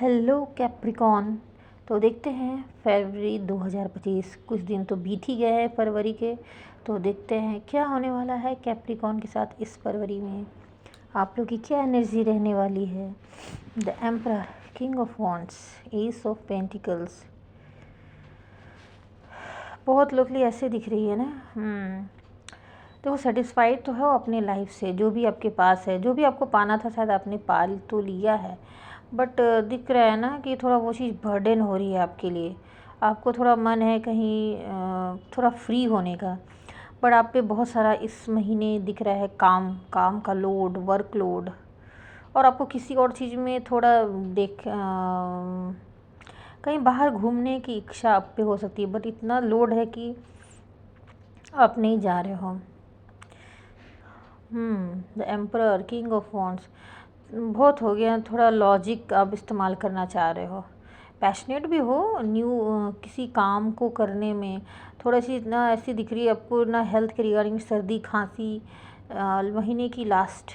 Hello Capricorn. तो देखते हैं फरवरी 2025, कुछ दिन तो बीत ही गए हैं फरवरी के। तो देखते हैं क्या होने वाला है कैप्रिकॉन के साथ इस फरवरी में। आप लोग की क्या एनर्जी रहने वाली है। The emperor, king of wands, S of pentacles. बहुत लोग के लिए ऐसे दिख रही है ना। तो वो सेटिस्फाइड तो हो अपने लाइफ से, जो भी आपके पास है, जो भी आपको पाना था शायद आपने पा तो लिया है। बट दिख रहा है ना कि थोड़ा वो चीज़ बर्डन हो रही है आपके लिए। आपको थोड़ा मन है कहीं थोड़ा फ्री होने का। बट आप पे बहुत सारा इस महीने दिख रहा है काम काम का लोड, वर्क लोड। और आपको किसी और चीज़ में थोड़ा कहीं बाहर घूमने की इच्छा आप पे हो सकती है, बट इतना लोड है कि आप नहीं जा रहे हो। The emperor, king of wands. बहुत हो गया, थोड़ा लॉजिक आप इस्तेमाल करना चाह रहे हो। पैशनेट भी हो न्यू किसी काम को करने में। थोड़ा सी ना ऐसी दिख रही है आपको ना हेल्थ के रिगार्डिंग, सर्दी खांसी। महीने की लास्ट।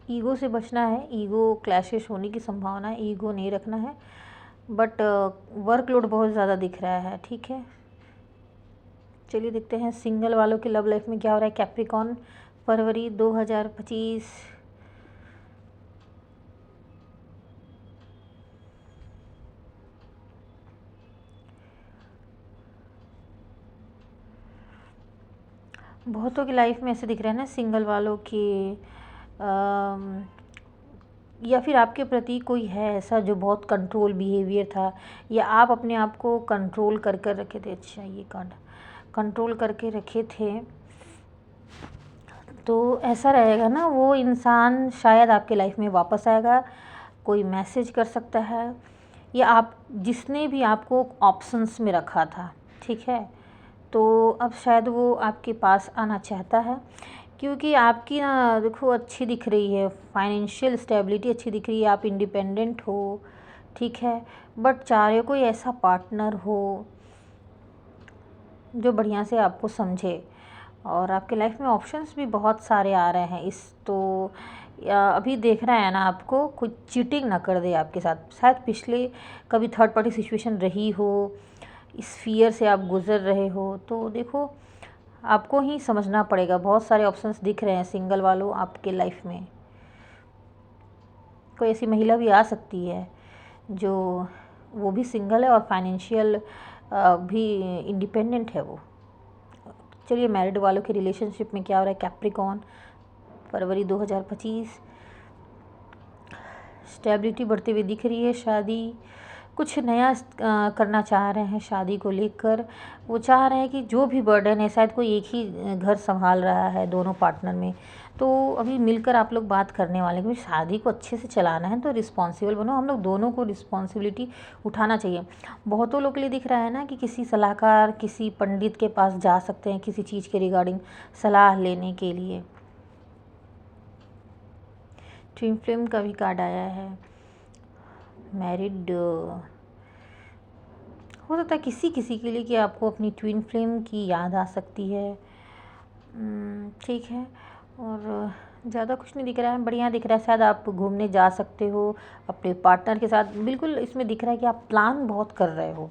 ईगो से बचना है, ईगो क्लैशेस होने की संभावना है, ईगो नहीं रखना है। बट वर्कलोड बहुत ज़्यादा दिख रहा है, ठीक है। चलिए देखते हैं सिंगल वालों के लव लाइफ में क्या हो रहा है कैप्रिकॉन फरवरी 2025। बहुतों की लाइफ में ऐसे दिख रहा है ना सिंगल वालों की। या फिर आपके प्रति कोई है ऐसा जो बहुत कंट्रोल बिहेवियर था, या आप अपने आप को कंट्रोल कर कर रखे थे। अच्छा, ये कार्ड कंट्रोल करके रखे थे। तो ऐसा रहेगा ना, वो इंसान शायद आपके लाइफ में वापस आएगा, कोई मैसेज कर सकता है, या आप जिसने भी आपको ऑप्शंस में रखा था, ठीक है। तो अब शायद वो आपके पास आना चाहता है, क्योंकि आपकी ना देखो अच्छी दिख रही है, फाइनेंशियल स्टेबिलिटी अच्छी दिख रही है, आप इंडिपेंडेंट हो, ठीक है। बट चाह रहे हो कोई ऐसा पार्टनर हो जो बढ़िया से आपको समझे। और आपके लाइफ में ऑप्शंस भी बहुत सारे आ रहे हैं इस तो अभी देख रहा है ना, आपको कुछ चीटिंग ना कर दे आपके साथ। शायद पिछले कभी थर्ड पार्टी सिचुएशन रही हो, इस फियर से आप गुज़र रहे हो। तो देखो आपको ही समझना पड़ेगा, बहुत सारे ऑप्शंस दिख रहे हैं सिंगल वालों आपके लाइफ में। कोई ऐसी महिला भी आ सकती है जो वो भी सिंगल है और फाइनेंशियल भी इंडिपेंडेंट है वो। चलिए मैरिड वालों के रिलेशनशिप में क्या हो रहा है कैप्रिकॉन फरवरी 2025। स्टेबिलिटी बढ़ती हुई दिख रही है, शादी कुछ नया करना चाह रहे हैं शादी को लेकर। वो चाह रहे हैं कि जो भी बर्डन है, शायद कोई एक ही घर संभाल रहा है दोनों पार्टनर में, तो अभी मिलकर आप लोग बात करने वाले हैं, क्योंकि शादी को अच्छे से चलाना है तो रिस्पॉन्सिबल बनो। हम लोग दोनों को रिस्पॉन्सिबिलिटी उठाना चाहिए। बहुतों लोग के लिए दिख रहा है ना कि किसी सलाहकार, किसी पंडित के पास जा सकते हैं किसी चीज़ के रिगार्डिंग सलाह लेने के लिए। ट्विन फ्लेम का भी कार्ड आया है। मैरिड हो सकता है किसी किसी के लिए कि आपको अपनी ट्विन फ्लेम की याद आ सकती है, ठीक है। और ज़्यादा कुछ नहीं दिख रहा है, बढ़िया दिख रहा है। शायद आप घूमने जा सकते हो अपने पार्टनर के साथ। बिल्कुल इसमें दिख रहा है कि आप प्लान बहुत कर रहे हो।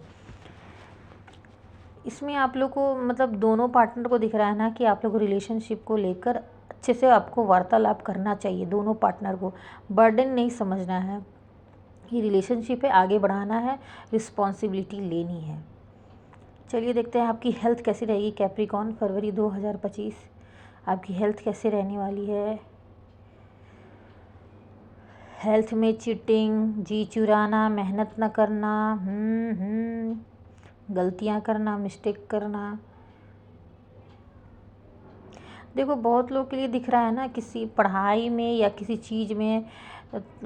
इसमें आप लोग को मतलब दोनों पार्टनर को दिख रहा है ना कि आप लोग रिलेशनशिप को लेकर अच्छे से आपको वार्तालाप करना चाहिए। दोनों पार्टनर को बर्डन नहीं समझना है, ये रिलेशनशिप है, आगे बढ़ाना है, रिस्पॉन्सिबिलिटी लेनी है। चलिए देखते हैं आपकी हेल्थ कैसी रहेगी कैप्रिकॉन फरवरी 2025। आपकी हेल्थ कैसे रहने वाली है। हेल्थ में चीटिंग, जी चुराना, मेहनत न करना, गलतियां करना, मिस्टेक करना। देखो बहुत लोग के लिए दिख रहा है ना, किसी पढ़ाई में या किसी चीज़ में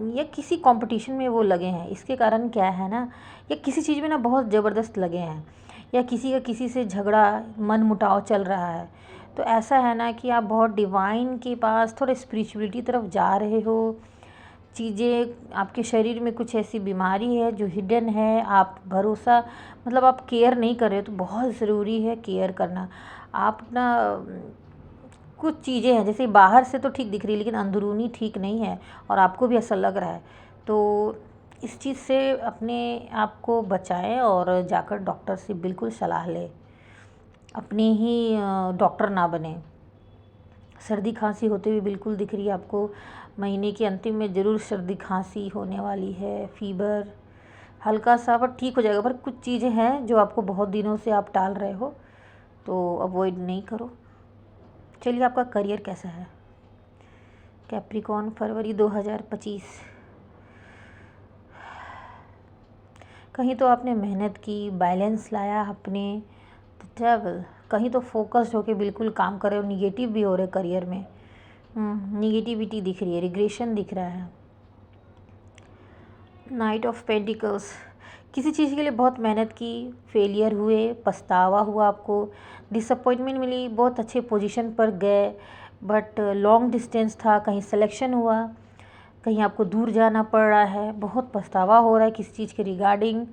या किसी कंपटीशन में वो लगे हैं। इसके कारण क्या है ना, या किसी चीज़ में ना बहुत ज़बरदस्त लगे हैं, या किसी का किसी से झगड़ा, मन मुटाव चल रहा है। तो ऐसा है ना कि आप बहुत डिवाइन के पास, थोड़ा स्पिरिचुअलिटी तरफ जा रहे हो। चीज़ें आपके शरीर में कुछ ऐसी बीमारी है जो हिडन है, आप भरोसा मतलब आप केयर नहीं कर रहे हो। तो बहुत ज़रूरी है केयर करना। आप ना कुछ चीज़ें हैं जैसे बाहर से तो ठीक दिख रही है लेकिन अंदरूनी ठीक नहीं है, और आपको भी ऐसा लग रहा है। तो इस चीज़ से अपने आप को बचाएं और जाकर डॉक्टर से बिल्कुल सलाह लें। अपने ही डॉक्टर ना बने। सर्दी खांसी होते हुए बिल्कुल दिख रही है आपको, महीने के अंतिम में ज़रूर सर्दी खांसी होने वाली है, फीवर हल्का सा, पर ठीक हो जाएगा। पर कुछ चीज़ें हैं जो आपको बहुत दिनों से आप टाल रहे हो, तो अवॉइड नहीं करो। चलिए, आपका करियर कैसा है कैप्रिकॉर्न? फरवरी 2025। कहीं तो आपने मेहनत की, बैलेंस लाया अपने, ट्रैवल, कहीं तो फोकस्ड होके बिल्कुल काम कर रहे हो। निगेटिव भी हो रहे करियर में, निगेटिविटी दिख रही है, रिग्रेशन दिख रहा है। नाइट ऑफ पेंटिकल्स, किसी चीज़ के लिए बहुत मेहनत की, फेलियर हुए, पछतावा हुआ आपको, डिसअपॉइंटमेंट मिली, बहुत अच्छे पोजीशन पर गए बट लॉन्ग डिस्टेंस था, कहीं सिलेक्शन हुआ, कहीं आपको दूर जाना पड़ रहा है, बहुत पछतावा हो रहा है किसी चीज़ के रिगार्डिंग,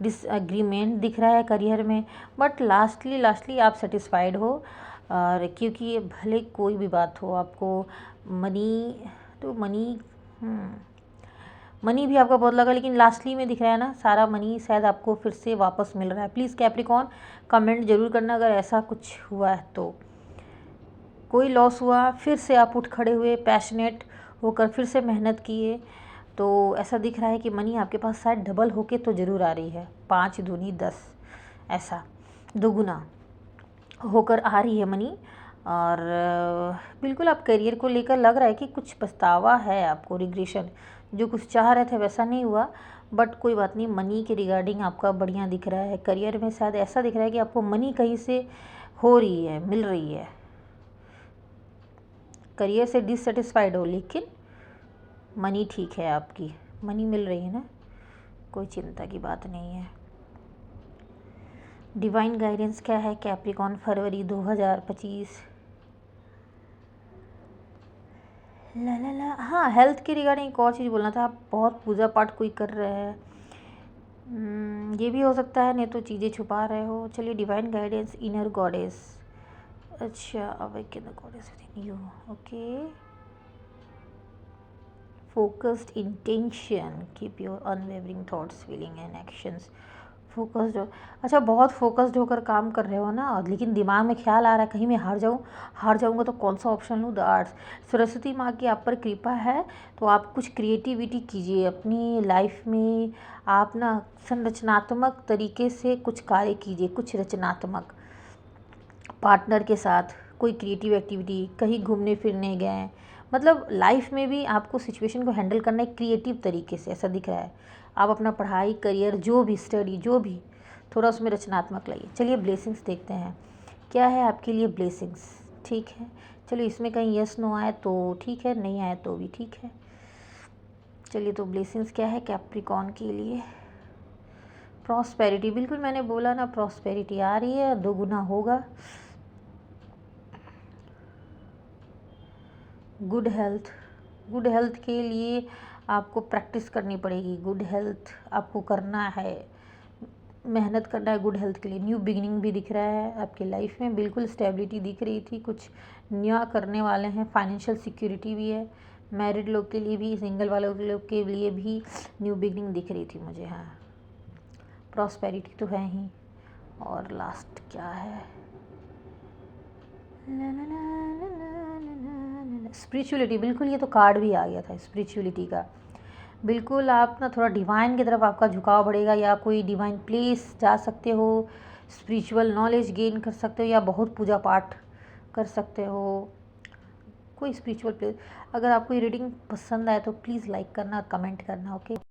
डिसएग्रीमेंट दिख रहा है करियर में, बट लास्टली आप सेटिस्फाइड हो। और क्योंकि भले कोई भी बात हो, आपको मनी भी आपका बहुत लगा, लेकिन लास्टली में दिख रहा है ना, सारा मनी शायद आपको फिर से वापस मिल रहा है। प्लीज़ कैप्रिकॉर्न कमेंट जरूर करना अगर ऐसा कुछ हुआ है तो। कोई लॉस हुआ, फिर से आप उठ खड़े हुए, पैशनेट होकर फिर से मेहनत किए, तो ऐसा दिख रहा है कि मनी आपके पास शायद डबल होके तो ज़रूर आ रही है, 5 दूनी 10, ऐसा दोगुना होकर आ रही है मनी। और बिल्कुल आप करियर को लेकर लग रहा है कि कुछ पछतावा है आपको, रिग्रेशन, जो कुछ चाह रहे थे वैसा नहीं हुआ, बट कोई बात नहीं, मनी के रिगार्डिंग आपका बढ़िया दिख रहा है। करियर में शायद ऐसा दिख रहा है कि आपको मनी कहीं से हो रही है, मिल रही है, करियर से डिससेटिस्फाइड हो, लेकिन मनी ठीक है, आपकी मनी मिल रही है ना, कोई चिंता की बात नहीं है। डिवाइन गाइडेंस क्या है कैप्रिकॉर्न फरवरी 2025? ला, हाँ, हेल्थ के रिगार्डिंग एक और चीज़ बोलना था। आप बहुत पूजा पाठ कोई कर रहे हैं, ये भी हो सकता है, नहीं तो चीज़ें छुपा रहे हो। चलिए, डिवाइन गाइडेंस, इनर गॉडेस, अच्छा, awaken the goddess with in you, okay. Focused intention, keep your unwavering thoughts, feeling and actions. Focused हो, अच्छा, बहुत फोकस्ड होकर काम कर रहे हो ना, और लेकिन दिमाग में ख्याल आ रहा है कहीं मैं हार जाऊंगा तो कौन सा ऑप्शन लूँ, द आर्ट्स। सरस्वती माँ की आप पर कृपा है, तो आप कुछ क्रिएटिविटी कीजिए अपनी लाइफ में। आप ना संरचनात्मक तरीके से कुछ कार्य कीजिए, कुछ रचनात्मक, पार्टनर के साथ कोई क्रिएटिव एक्टिविटी, कहीं घूमने फिरने गए, मतलब लाइफ में भी आपको सिचुएशन को हैंडल करना एक क्रिएटिव तरीके से, ऐसा दिख रहा है। आप अपना पढ़ाई, करियर, जो भी स्टडी, जो भी, थोड़ा उसमें रचनात्मक लाइए। चलिए, ब्लेसिंग्स देखते हैं क्या है आपके लिए ब्लेसिंग्स, ठीक है। चलिए, इसमें कहीं यस नो आए तो ठीक है, नहीं आए तो भी ठीक है। चलिए, तो ब्लेसिंग्स क्या है कैप्रिकॉर्न के लिए? प्रॉस्पेरिटी, बिल्कुल मैंने बोला ना, प्रॉस्पेरिटी आ रही है, दोगुना होगा। गुड हेल्थ के लिए आपको प्रैक्टिस करनी पड़ेगी। गुड हेल्थ आपको करना है, मेहनत करना है गुड हेल्थ के लिए। न्यू बिगिनिंग भी दिख रहा है आपकी लाइफ में, बिल्कुल स्टेबिलिटी दिख रही थी, कुछ नया करने वाले हैं। फाइनेंशियल सिक्योरिटी भी है, मैरिड लोग के लिए भी, सिंगल वाले लोग के लिए भी न्यू बिगिनिंग दिख रही थी मुझे। हाँ, प्रॉस्पेरिटी तो है ही। और लास्ट क्या है? स्पिरिचुअलिटी, बिल्कुल ये तो कार्ड भी आ गया था स्पिरिचुअलिटी का। बिल्कुल आप ना थोड़ा डिवाइन की तरफ आपका झुकाव बढ़ेगा, या कोई डिवाइन प्लेस जा सकते हो, स्पिरिचुअल नॉलेज गेन कर सकते हो, या बहुत पूजा पाठ कर सकते हो, कोई स्पिरिचुअल प्लेस। अगर आपको ये रीडिंग पसंद आए तो प्लीज़ लाइक करना, कमेंट करना, ओके।